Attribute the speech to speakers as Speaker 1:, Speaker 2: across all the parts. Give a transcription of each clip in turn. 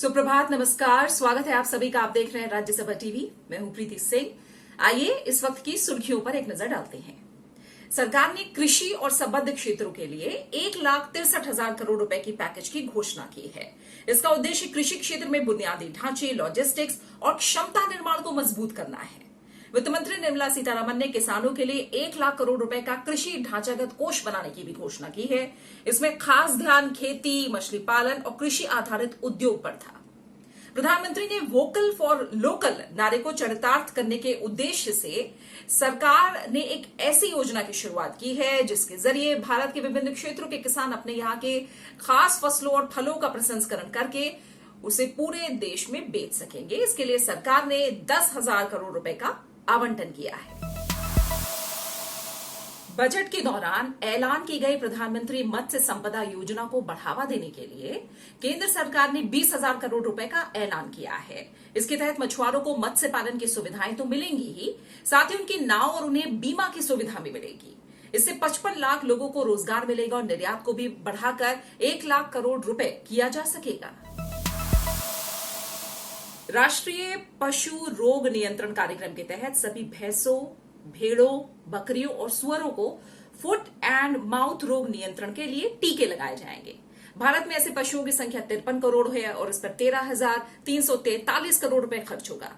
Speaker 1: सुप्रभात, नमस्कार। स्वागत है आप सभी का। आप देख रहे हैं राज्यसभा टीवी। मैं हूं प्रीति सिंह। आइए इस वक्त की सुर्खियों पर एक नजर डालते हैं। सरकार ने कृषि और संबद्ध क्षेत्रों के लिए 1,63,000 करोड़ रुपए की पैकेज की घोषणा की है। इसका उद्देश्य कृषि क्षेत्र में बुनियादी ढांचे, लॉजिस्टिक्स और क्षमता निर्माण को मजबूत करना है। वित्त मंत्री निर्मला सीतारमण ने किसानों के लिए 1,00,000 करोड़ रुपए का कृषि ढांचागत कोष बनाने की भी घोषणा की है। इसमें खास ध्यान खेती, मछली पालन और कृषि आधारित उद्योग पर था। प्रधानमंत्री ने वोकल फॉर लोकल नारे को चरितार्थ करने के उद्देश्य से सरकार ने एक ऐसी योजना की शुरुआत की है जिसके जरिए भारत के विभिन्न क्षेत्रों के किसान अपने यहाँ के खास फसलों और फलों का प्रसंस्करण करके उसे पूरे देश में बेच सकेंगे। इसके लिए सरकार ने 10,000 करोड़ रुपए का आवंटन किया है। बजट के दौरान ऐलान की गई प्रधानमंत्री मत्स्य संपदा योजना को बढ़ावा देने के लिए केंद्र सरकार ने 20,000 करोड़ रुपए का ऐलान किया है। इसके तहत मछुआरों को मत्स्य पालन की सुविधाएं तो मिलेंगी ही, साथ ही उनकी नाव और उन्हें बीमा की सुविधा भी मिलेगी। इससे 55 लाख लोगों को रोजगार मिलेगा और निर्यात को भी बढ़ाकर 1,00,000 करोड़ रुपए किया जा सकेगा। राष्ट्रीय पशु रोग नियंत्रण कार्यक्रम के तहत सभी भैंसों, भेड़ों, बकरियों और सुअरों को फुट एंड माउथ रोग नियंत्रण के लिए टीके लगाए जाएंगे। भारत में ऐसे पशुओं की संख्या 53 करोड़ है और इस पर 13,343 करोड़ रुपए खर्च होगा।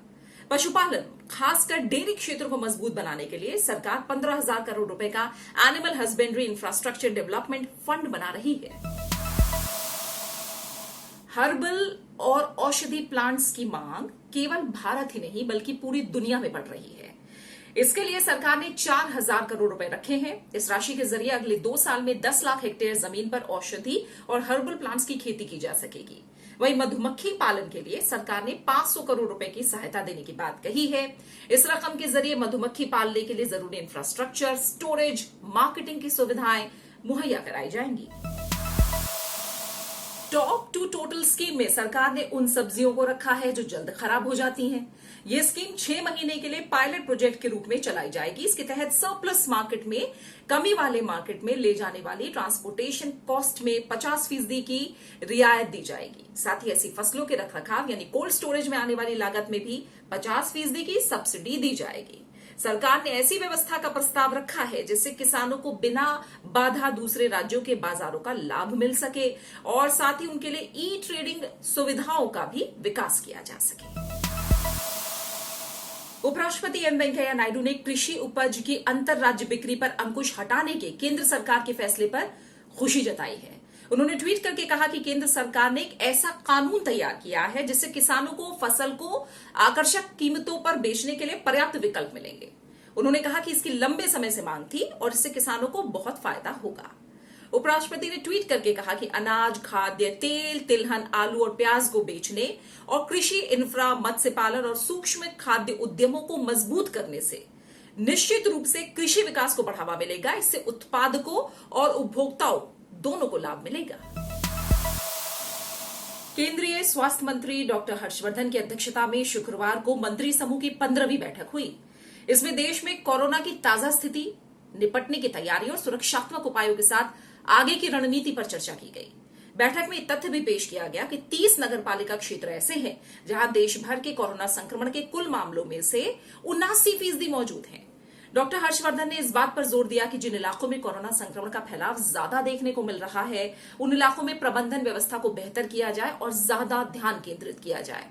Speaker 1: पशुपालन, खासकर डेयरी क्षेत्र को मजबूत बनाने के लिए सरकार 15,000 करोड़ रुपए का animal husbandry infrastructure development fund बना रही है। हर्बल और औषधि प्लांट्स की मांग केवल भारत ही नहीं बल्कि पूरी दुनिया में बढ़ रही है। इसके लिए सरकार ने 4,000 करोड़ रुपए रखे हैं। इस राशि के जरिए अगले 2 साल में 10 लाख हेक्टेयर जमीन पर औषधि और हर्बल प्लांट्स की खेती की जा सकेगी। वहीं मधुमक्खी पालन के लिए सरकार ने 500 करोड़ रुपए की सहायता देने की बात कही है। इस रकम के जरिए मधुमक्खी पालने के लिए जरूरी इंफ्रास्ट्रक्चर, स्टोरेज, मार्केटिंग की सुविधाएं मुहैया कराई जाएंगी। टॉप टू टोटल स्कीम में सरकार ने उन सब्जियों को रखा है जो जल्द खराब हो जाती हैं। ये स्कीम 6 महीने के लिए पायलट प्रोजेक्ट के रूप में चलाई जाएगी। इसके तहत सरप्लस मार्केट में, कमी वाले मार्केट में ले जाने वाली ट्रांसपोर्टेशन कॉस्ट में 50% की रियायत दी जाएगी। साथ ही ऐसी फसलों के रखरखाव यानी कोल्ड स्टोरेज में आने वाली लागत में भी 50% की सब्सिडी दी जाएगी। सरकार ने ऐसी व्यवस्था का प्रस्ताव रखा है जिससे किसानों को बिना बाधा दूसरे राज्यों के बाजारों का लाभ मिल सके और साथ ही उनके लिए ई ट्रेडिंग सुविधाओं का भी विकास किया जा सके। उपराष्ट्रपति एम वेंकैया नायडू ने कृषि उपज की अंतर राज्य बिक्री पर अंकुश हटाने के केंद्र सरकार के फैसले पर खुशी जताई है। उन्होंने ट्वीट करके कहा कि केंद्र सरकार ने एक ऐसा कानून तैयार किया है जिससे किसानों को फसल को आकर्षक कीमतों पर बेचने के लिए पर्याप्त विकल्प मिलेंगे। उन्होंने कहा कि इसकी लंबे समय से मांग थी और इससे किसानों को बहुत फायदा होगा। उपराष्ट्रपति ने ट्वीट करके कहा कि अनाज, खाद्य तेल, तिलहन, आलू और प्याज को बेचने और कृषि इंफ्रा, मत्स्य पालन और सूक्ष्म खाद्य उद्यमों को मजबूत करने से निश्चित रूप से कृषि विकास को बढ़ावा मिलेगा। इससे उत्पादकों और उपभोक्ताओं दोनों को लाभ मिलेगा। केंद्रीय स्वास्थ्य मंत्री डॉक्टर हर्षवर्धन की अध्यक्षता में शुक्रवार को मंत्री समूह की 15वीं बैठक हुई। इसमें देश में कोरोना की ताजा स्थिति, निपटने की तैयारी और सुरक्षात्मक उपायों के साथ आगे की रणनीति पर चर्चा की गई। बैठक में तथ्य भी पेश किया गया कि 30 नगरपालिका क्षेत्र ऐसे हैं जहां देश भर के कोरोना संक्रमण के कुल मामलों में से 79% मौजूद हैं। डॉक्टर हर्षवर्धन ने इस बात पर जोर दिया कि जिन इलाकों में कोरोना संक्रमण का फैलाव ज्यादा देखने को मिल रहा है, उन इलाकों में प्रबंधन व्यवस्था को बेहतर किया जाए और ज्यादा ध्यान केंद्रित किया जाए।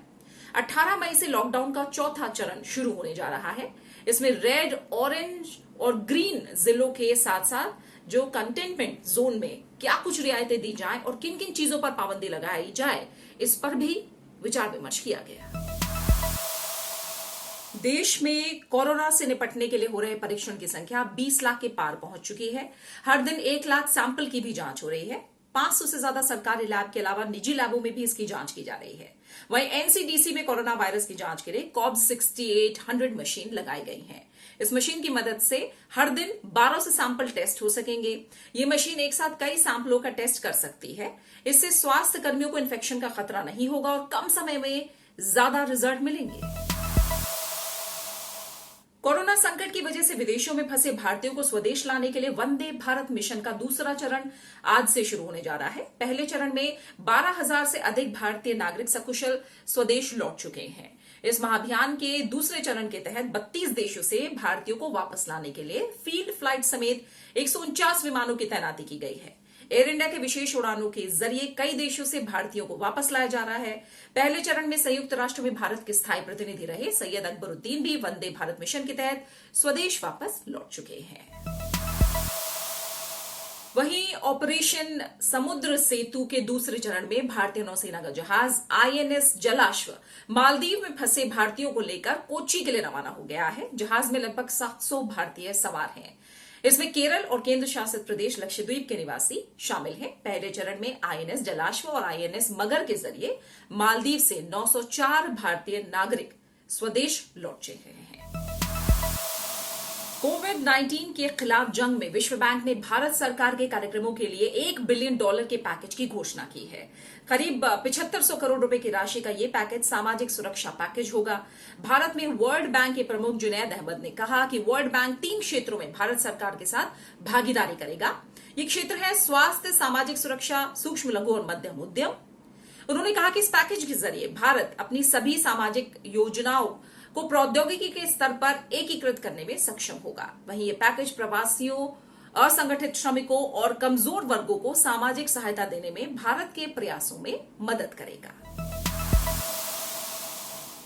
Speaker 1: 18 मई से लॉकडाउन का चौथा चरण शुरू होने जा रहा है। इसमें रेड, ऑरेंज और ग्रीन जिलों के साथ साथ जो कंटेनमेंट जोन में क्या कुछ रियायतें दी जाए और किन किन चीजों पर पाबंदी लगाई जाए, इस पर भी विचार विमर्श किया गया। देश में कोरोना से निपटने के लिए हो रहे परीक्षण की संख्या 20 लाख के पार पहुंच चुकी है। हर दिन 1 लाख सैंपल की भी जांच हो रही है। 500 से ज्यादा सरकारी लैब के अलावा निजी लैबों में भी इसकी जांच की जा रही है। वहीं एनसीडीसी में कोरोना वायरस की जांच के लिए कॉब 6800 मशीन लगाई गई है। इस मशीन की मदद से हर दिन 12 से सैंपल टेस्ट हो सकेंगे। ये मशीन एक साथ कई सैंपलों का टेस्ट कर सकती है। इससे स्वास्थ्य कर्मियों को इन्फेक्शन का खतरा नहीं होगा और कम समय में ज्यादा रिजल्ट मिलेंगे। कोरोना संकट की वजह से विदेशों में फंसे भारतीयों को स्वदेश लाने के लिए वंदे भारत मिशन का दूसरा चरण आज से शुरू होने जा रहा है। पहले चरण में 12,000 से अधिक भारतीय नागरिक सकुशल स्वदेश लौट चुके हैं। इस महाअभियान के दूसरे चरण के तहत 32 देशों से भारतीयों को वापस लाने के लिए फील्ड फ्लाइट समेत 149 विमानों की तैनाती की गई है। एयर इंडिया के विशेष उड़ानों के जरिए कई देशों से भारतीयों को वापस लाया जा रहा है। पहले चरण में संयुक्त राष्ट्र में भारत के स्थायी प्रतिनिधि रहे सैयद अकबरुद्दीन भी वंदे भारत मिशन के तहत स्वदेश वापस लौट चुके हैं। वहीं ऑपरेशन समुद्र सेतु के दूसरे चरण में भारतीय नौसेना का जहाज INS जलाश्व मालदीव में फंसे भारतीयों को लेकर कोच्चि के लिए रवाना हो गया है। जहाज में लगभग 700 भारतीय सवार हैं। इसमें केरल और केंद्र शासित प्रदेश लक्षद्वीप के निवासी शामिल हैं। पहले चरण में INS जलाश्व और INS मगर के जरिए मालदीव से 904 भारतीय नागरिक स्वदेश लौट चुके हैं। कोविड-19 के खिलाफ जंग में विश्व बैंक ने भारत सरकार के कार्यक्रमों के लिए $1 बिलियन के पैकेज की घोषणा की है। करीब 7500 करोड़ रुपए की राशि का यह पैकेज सामाजिक सुरक्षा पैकेज होगा। भारत में वर्ल्ड बैंक के प्रमुख जुनैद अहमद ने कहा कि वर्ल्ड बैंक 3 क्षेत्रों में भारत सरकार के साथ भागीदारी करेगा। ये क्षेत्र है स्वास्थ्य, सामाजिक सुरक्षा, सूक्ष्म लघु और मध्यम उद्यम। उन्होंने कहा कि इस पैकेज के जरिए भारत अपनी सभी सामाजिक योजनाओं को प्रौद्योगिकी के स्तर पर एकीकृत करने में सक्षम होगा। वहीं ये पैकेज प्रवासियों, असंगठित श्रमिकों और कमजोर वर्गों को सामाजिक सहायता देने में भारत के प्रयासों में मदद करेगा।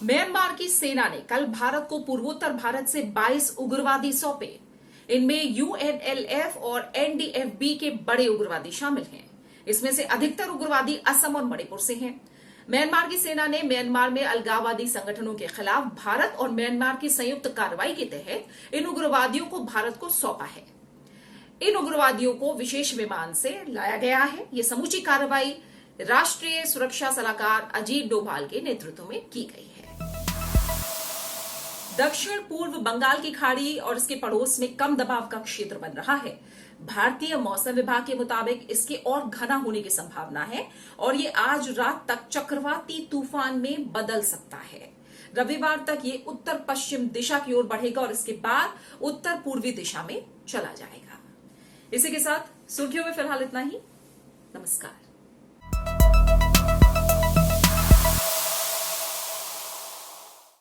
Speaker 1: म्यांमार की सेना ने कल भारत को पूर्वोत्तर भारत से 22 उग्रवादी सौंपे। इनमें UNLF और NDFB के बड़े उग्रवादी शामिल हैं। इसमें से अधिकतर उग्रवादी असम और मणिपुर से हैं। म्यांमार की सेना ने म्यांमार में अलगाववादी संगठनों के खिलाफ भारत और म्यांमार की संयुक्त कार्रवाई के तहत इन उग्रवादियों को भारत को सौंपा है। इन उग्रवादियों को विशेष विमान से लाया गया है। ये समूची कार्रवाई राष्ट्रीय सुरक्षा सलाहकार अजीत डोभाल के नेतृत्व में की गई है। दक्षिण पूर्व बंगाल की खाड़ी और इसके पड़ोस में कम दबाव का क्षेत्र बन रहा है। भारतीय मौसम विभाग के मुताबिक इसके और घना होने की संभावना है और ये आज रात तक चक्रवाती तूफान में बदल सकता है। रविवार तक ये उत्तर पश्चिम दिशा की ओर बढ़ेगा और इसके बाद उत्तर पूर्वी दिशा में चला जाएगा। इसी के साथ सुर्खियों में फिलहाल इतना ही। नमस्कार।